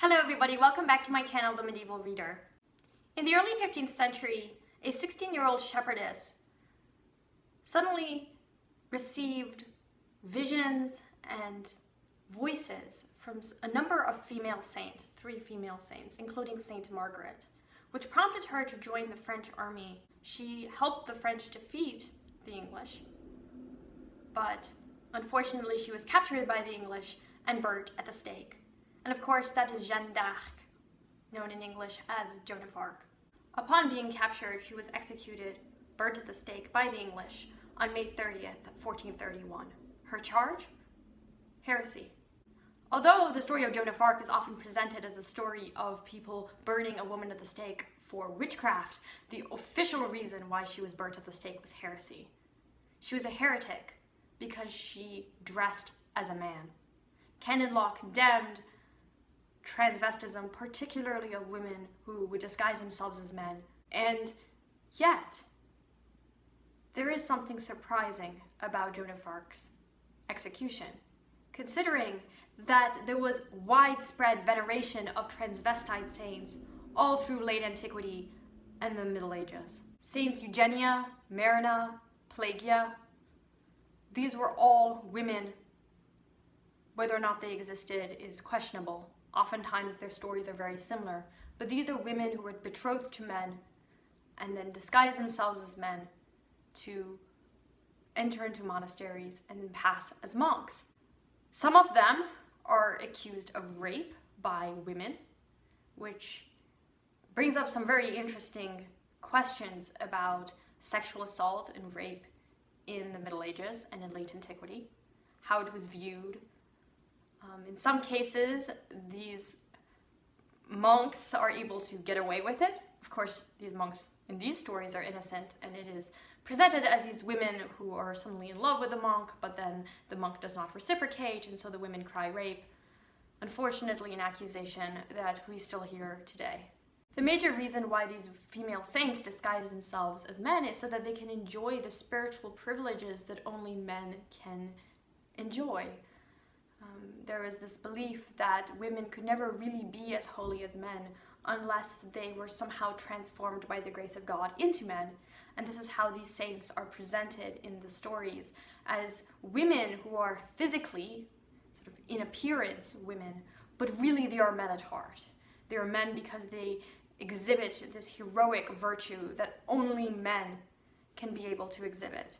Hello everybody, welcome back to my channel, The Medieval Reader. In the early 15th century, a 16-year-old shepherdess suddenly received visions and voices from a number of female saints, 3 female saints, including Saint Margaret, which prompted her to join the French army. She helped the French defeat the English, but unfortunately she was captured by the English and burnt at the stake. And of course, that is Jeanne d'Arc, known in English as Joan of Arc. Upon being captured, she was executed, burnt at the stake by the English on May 30th, 1431. Her charge? Heresy. Although the story of Joan of Arc is often presented as a story of people burning a woman at the stake for witchcraft, the official reason why she was burnt at the stake was heresy. She was a heretic because she dressed as a man. Canon law condemned transvestism, particularly of women who would disguise themselves as men. And yet, there is something surprising about Joan of Arc's execution, considering that there was widespread veneration of transvestite saints all through late antiquity and the Middle Ages. Saints Eugenia, Marina, Pelagia, these were all women. Whether or not they existed is questionable. Oftentimes their stories are very similar, but these are women who were betrothed to men and then disguised themselves as men to enter into monasteries and pass as monks. Some of them are accused of rape by women, which brings up some very interesting questions about sexual assault and rape in the Middle Ages and in late antiquity, how it was viewed. In some cases, these monks are able to get away with it. Of course, these monks in these stories are innocent, and it is presented as these women who are suddenly in love with the monk, but then the monk does not reciprocate, and so the women cry rape. Unfortunately, an accusation that we still hear today. The major reason why these female saints disguise themselves as men is so that they can enjoy the spiritual privileges that only men can enjoy. There is this belief that women could never really be as holy as men unless they were somehow transformed by the grace of God into men. And this is how these saints are presented in the stories, as women who are physically, sort of in appearance, women, but really they are men at heart. They are men because they exhibit this heroic virtue that only men can be able to exhibit.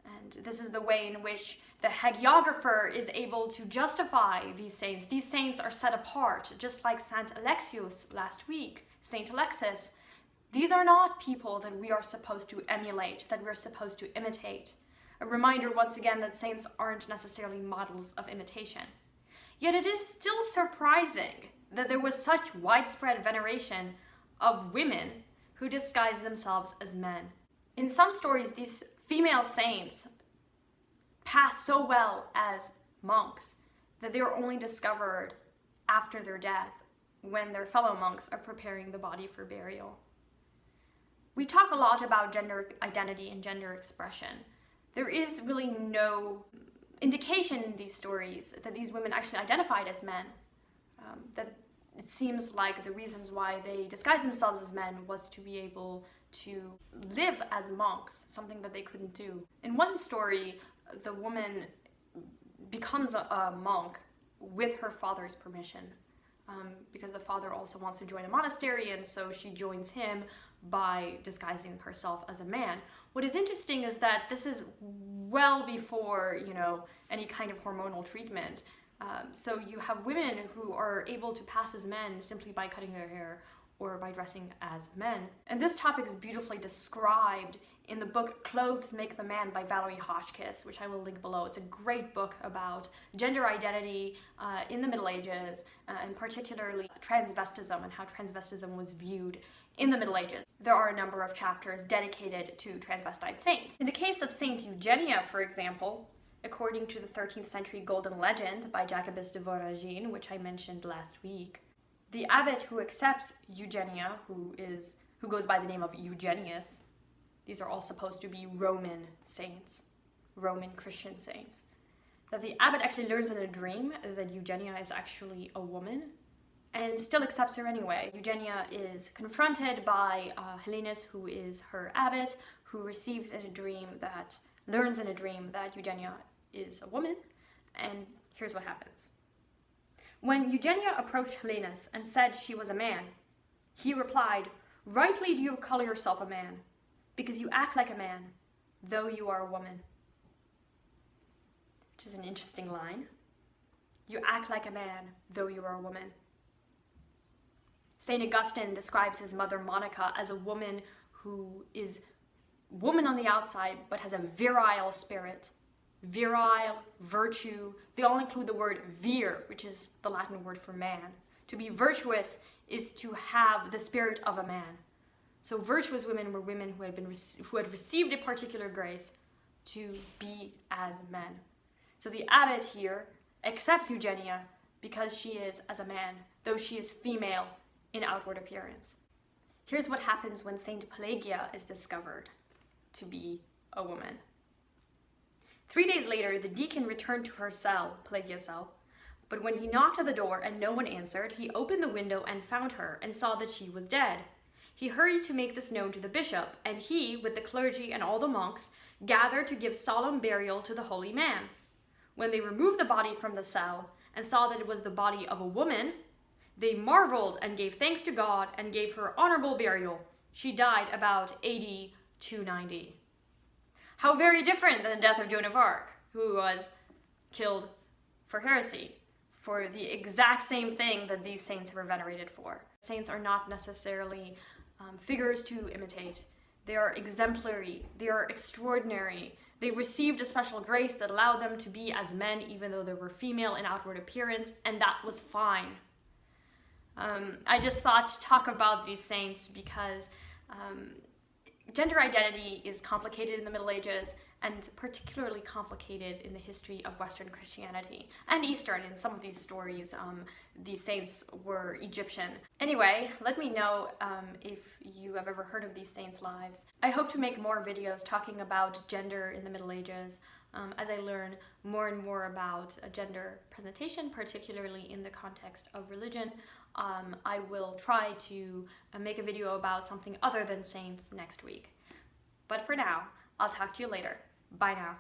And this is the way in which the hagiographer is able to justify these saints. These saints are set apart, just like Saint Alexius last week, Saint Alexis. These are not people that we are supposed to emulate, that we're supposed to imitate. A reminder once again that saints aren't necessarily models of imitation. Yet it is still surprising that there was such widespread veneration of women who disguised themselves as men. In some stories, these female saints pass so well as monks that they are only discovered after their death, when their fellow monks are preparing the body for burial. We talk a lot about gender identity and gender expression. There is really no indication in these stories that these women actually identified as men. That it seems like the reasons why they disguised themselves as men was to be able to live as monks, something that they couldn't do. In one story, the woman becomes a monk with her father's permission, because the father also wants to join a monastery, and so she joins him by disguising herself as a man. What is interesting is that this is well before, any kind of hormonal treatment. So you have women who are able to pass as men simply by cutting their hair or by dressing as men. And this topic is beautifully described in the book Clothes Make the Man by Valerie Hotchkiss, which I will link below. It's a great book about gender identity in the Middle Ages, and particularly transvestism and how transvestism was viewed in the Middle Ages. There are a number of chapters dedicated to transvestite saints. In the case of Saint Eugenia, for example, according to the 13th century Golden Legend by Jacobus de Voragine, which I mentioned last week, the abbot who accepts Eugenia, who goes by the name of Eugenius, these are all supposed to be Roman saints, Roman Christian saints, that the abbot actually learns in a dream that Eugenia is actually a woman, and still accepts her anyway. Eugenia is confronted by Helenus, who is her abbot, who learns in a dream that Eugenia is a woman, and here's what happens. When Eugenia approached Helenus and said she was a man, he replied, "Rightly do you call yourself a man, because you act like a man, though you are a woman." Which is an interesting line. You act like a man, though you are a woman. St. Augustine describes his mother Monica as a woman who is woman on the outside, but has a virile spirit. Virile, virtue, they all include the word vir, which is the Latin word for man. To be virtuous is to have the spirit of a man. So virtuous women were women who had received a particular grace to be as men. So the abbot here accepts Eugenia because she is as a man, though she is female in outward appearance. Here's what happens when Saint Pelagia is discovered to be a woman. 3 days later, the deacon returned to her cell, Pelagia's cell, but when he knocked at the door and no one answered, he opened the window and found her and saw that she was dead. He hurried to make this known to the bishop, and he, with the clergy and all the monks, gathered to give solemn burial to the holy man. When they removed the body from the cell and saw that it was the body of a woman, they marveled and gave thanks to God and gave her honorable burial. She died about AD 290. How very different than the death of Joan of Arc, who was killed for heresy, for the exact same thing that these saints were venerated for. Saints are not necessarily figures to imitate. They are exemplary. They are extraordinary. They received a special grace that allowed them to be as men, even though they were female in outward appearance, and that was fine. I just thought to talk about these saints because gender identity is complicated in the Middle Ages, and particularly complicated in the history of Western Christianity and Eastern. In some of these stories, these saints were Egyptian. Anyway, let me know if you have ever heard of these saints' lives. I hope to make more videos talking about gender in the Middle Ages as I learn more and more about gender presentation, particularly in the context of religion. I will try to make a video about something other than saints next week. But for now, I'll talk to you later. Bye now.